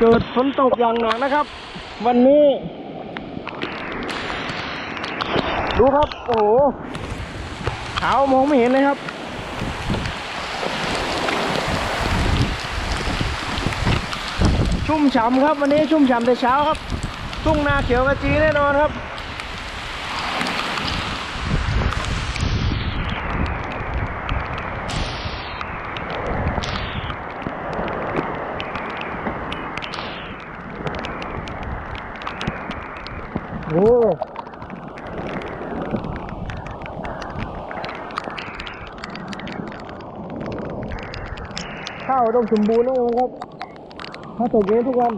เกิดฝนตกอย่างหนักนะครับวันนี้ดูครับโอ้โหขาวมองไม่เห็นเลยครับชุ่มฉ่ำครับวันนี้ชุ่มฉ่ำแต่เช้าครับทุ่งนาเขียวกระจีแน่นอนครับโอ้ข้าวต้องสมบูรณ์นะครับถ้าตกเย็นทุกวัน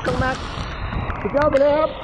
ตรงหนักสุดยอดไปเลยครับ